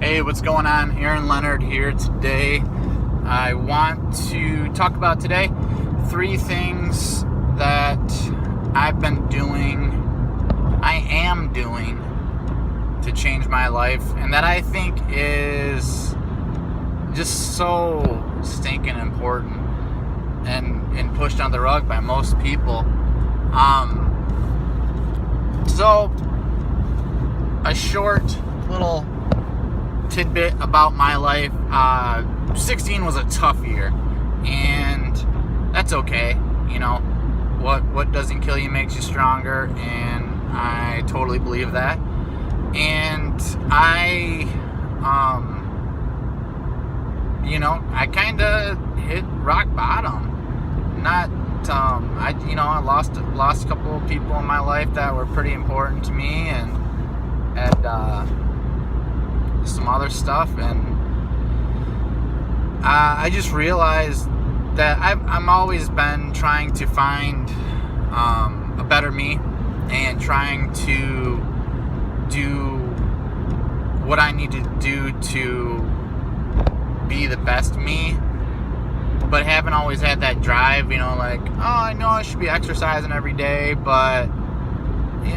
Hey, what's going on? Leonard here today. I want to talk about today 3 things that I am doing to change my life, and that I think is just so stinking important and pushed on the rug by most people. So a short little tidbit about my life. 16 was a tough year, and that's okay. You know, what doesn't kill you makes you stronger, and I totally believe that. And I kind of hit rock bottom. I lost a couple of people in my life that were pretty important to me, and some other stuff, and I just realized that I'm always been trying to find a better me, and trying to do what I need to do to be the best me, but haven't always had that drive, like, oh, I know I should be exercising every day, but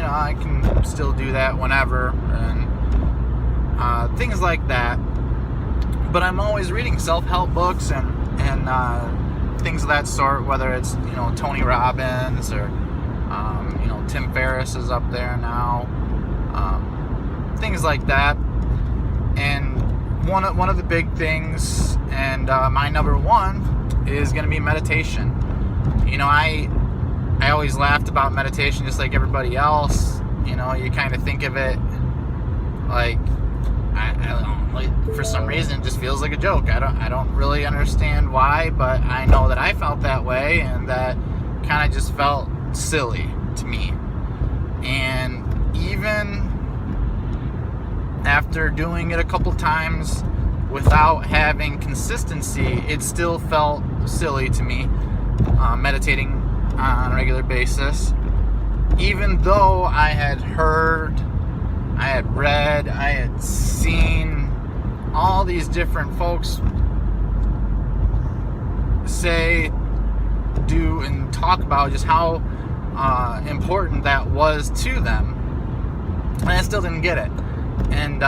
I can still do that whenever, and things like that. But I'm always reading self-help books and things of that sort, whether it's Tony Robbins or Tim Ferriss is up there now, things like that. And one of the big things, and my number one, is going to be meditation. I always laughed about meditation just like everybody else. You kind of think of it like, I don't know, like, for some reason it just feels like a joke. I don't really understand why, but I know that I felt that way, and that kind of just felt silly to me. And even after doing it a couple times without having consistency, it still felt silly to me, meditating on a regular basis, even though I had heard, I had read, I had seen all these different folks say, do, and talk about just how important that was to them, and I still didn't get it. And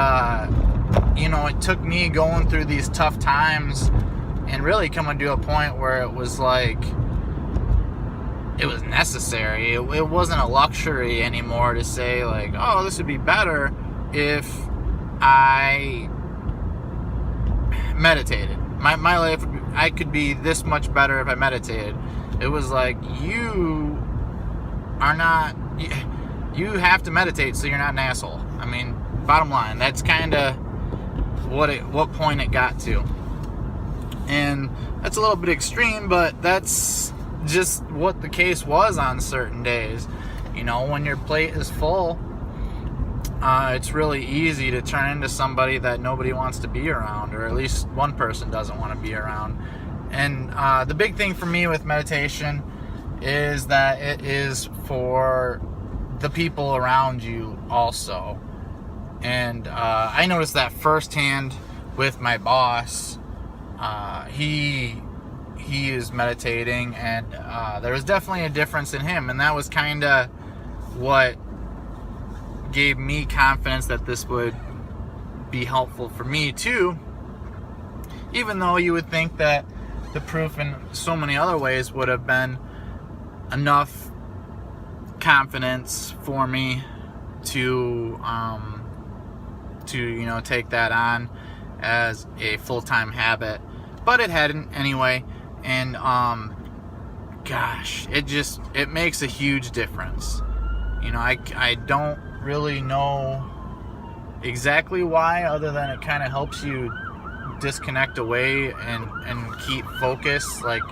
it took me going through these tough times and really coming to a point where it was like, it was necessary. It wasn't a luxury anymore to say, like, oh, this would be better if I meditated. My life, I could be this much better if I meditated. It was like, you have to meditate so you're not an asshole. I mean, bottom line, that's kind of what point it got to. And that's a little bit extreme, but that's just what the case was on certain days. When your plate is full, it's really easy to turn into somebody that nobody wants to be around, or at least one person doesn't want to be around. And the big thing for me with meditation is that it is for the people around you also. And I noticed that firsthand with my boss. He is meditating, and there was definitely a difference in him, and that was kind of what gave me confidence that this would be helpful for me too, even though you would think that the proof in so many other ways would have been enough confidence for me to take that on as a full-time habit, but it hadn't anyway. And it makes a huge difference. I don't really know exactly why, other than it kind of helps you disconnect away and keep focus. Like,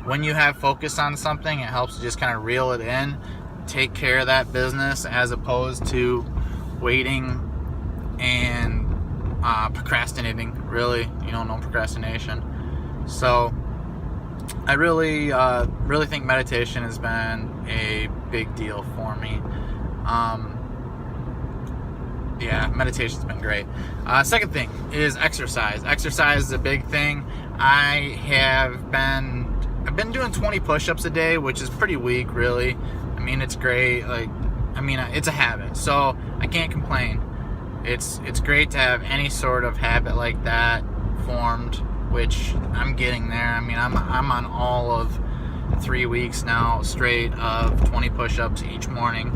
when you have focus on something, it helps you just kind of reel it in, take care of that business, as opposed to waiting and procrastinating. Really, no procrastination. So I really think meditation has been a big deal for me. yeah, meditation's been great. Second thing is exercise. Exercise is a big thing. I've been doing 20 push-ups a day, which is pretty weak, really. I mean, it's great. It's a habit, so I can't complain. It's great to have any sort of habit like that formed, which I'm getting there. I mean, I'm on all of 3 weeks now straight of 20 push-ups each morning,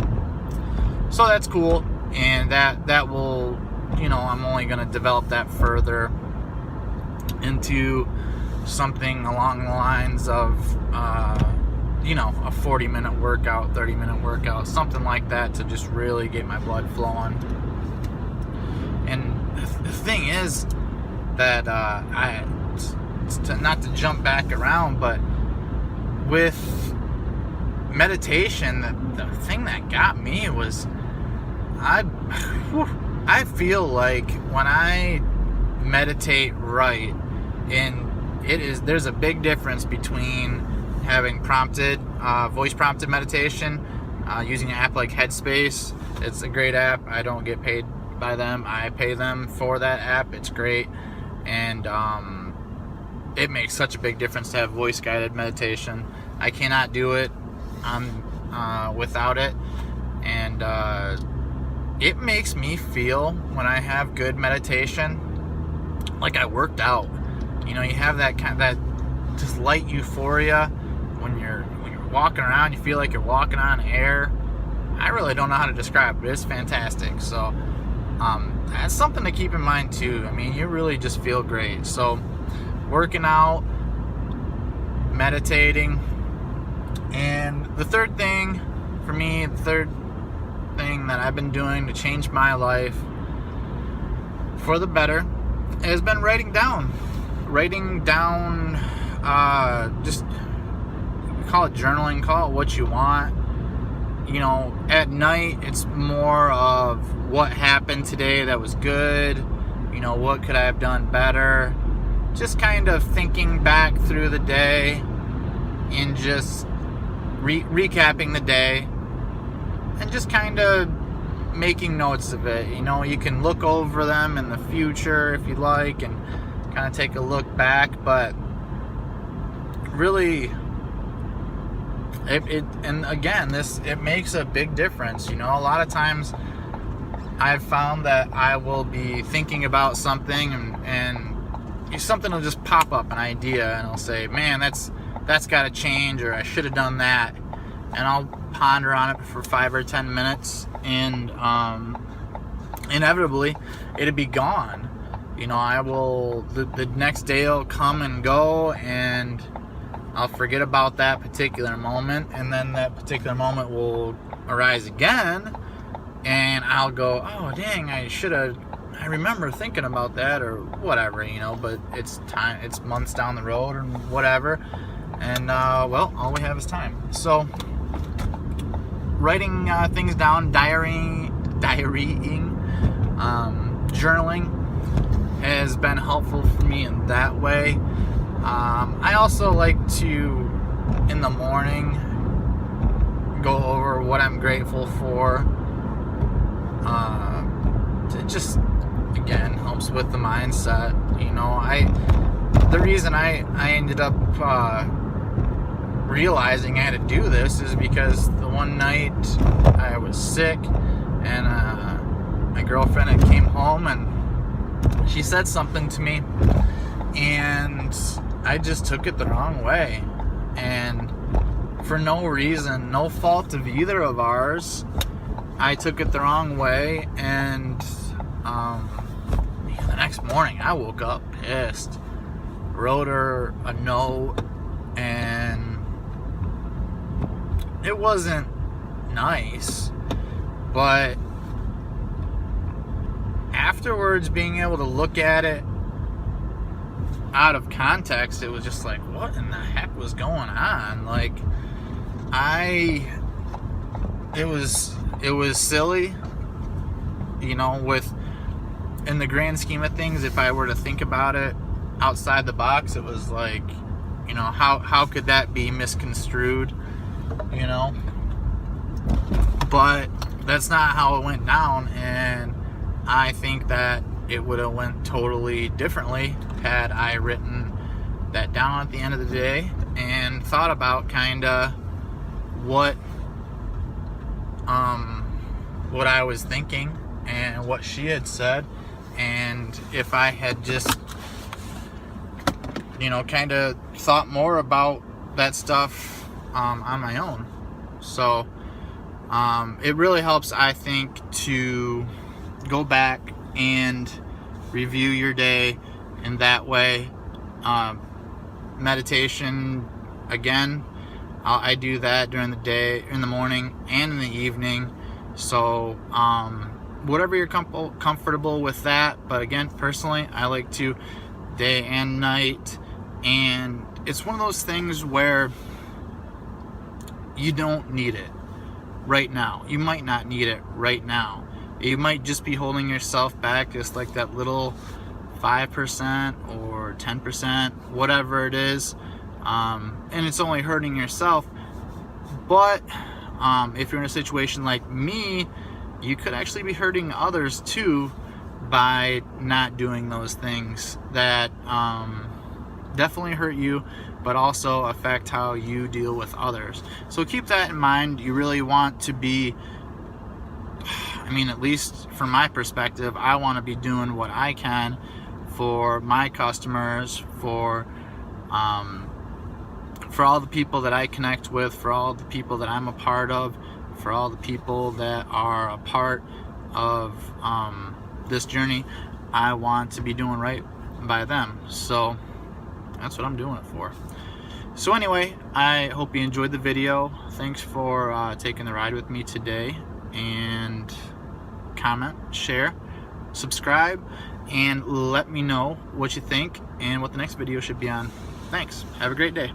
so that's cool. And that will, I'm only going to develop that further into something along the lines of a 40-minute workout, 30-minute workout, something like that, to just really get my blood flowing. And the thing is that not to jump back around, but with meditation, the thing that got me was I feel like when I meditate right, and there's a big difference between having voice prompted meditation, using an app like Headspace. It's a great app. I don't get paid by them. I pay them for that app. It's great, and it makes such a big difference to have voice guided meditation. I cannot do it without it, and it makes me feel, when I have good meditation, like I worked out. You have that just light euphoria when you're walking around. You feel like you're walking on air. I really don't know how to describe it, but it's fantastic. So that's something to keep in mind too. I mean, you really just feel great. So working out, meditating, and the third thing for me, that I've been doing to change my life for the better has been writing down, just call it journaling, call it what you want. At night, it's more of what happened today that was good, what could I have done better, just kind of thinking back through the day and just recapping the day, and just kind of making notes of it. You can look over them in the future if you like, and kind of take a look back, but really, it makes a big difference. A lot of times I've found that I will be thinking about something, and something will just pop up, an idea, and I'll say, man, that's got to change, or I should have done that, and I'll ponder on it for 5 or 10 minutes, and inevitably it'll be gone. I will, the next day will come and go, and I'll forget about that particular moment, and then that particular moment will arise again, and I'll go, oh dang, I remember thinking about that, or whatever, but it's months down the road, or whatever, and all we have is time. So writing things down, diarying, journaling has been helpful for me in that way. I also like to, in the morning, go over what I'm grateful for. It just, again, helps with the mindset. The reason I ended up realizing I had to do this is because the one night I was sick, and my girlfriend had came home, and she said something to me, and I just took it the wrong way, and for no reason, no fault of either of ours, I took it the wrong way, and the next morning I woke up pissed, wrote her a note, and it wasn't nice, but afterwards, being able to look at it out of context, it was just like, what in the heck was going on? Like, it was silly, in the grand scheme of things. If I were to think about it outside the box, it was like, how could that be misconstrued, but that's not how it went down. And I think that it would have went totally differently had I written that down at the end of the day and thought about kind of what I was thinking and what she had said, and if I had just, you know, kind of thought more about that stuff on my own. So it really helps, I think, to go back and review your day in that way. Meditation, again, I do that during the day, in the morning and in the evening. So whatever you're comfortable with that. But again, personally, I like to day and night. And it's one of those things where you don't need it right now. You might not need it right now. You might just be holding yourself back, just like that little 5% or 10%, whatever it is. And it's only hurting yourself. But if you're in a situation like me, you could actually be hurting others too by not doing those things that definitely hurt you, but also affect how you deal with others. So keep that in mind. You really want to be, I mean, at least from my perspective, I want to be doing what I can for my customers, for all the people that I connect with, for all the people that I'm a part of, for all the people that are a part of this journey. I want to be doing right by them. So that's what I'm doing it for. So anyway, I hope you enjoyed the video. Thanks for taking the ride with me today. And comment, share, subscribe, and let me know what you think and what the next video should be on. Thanks. Have a great day.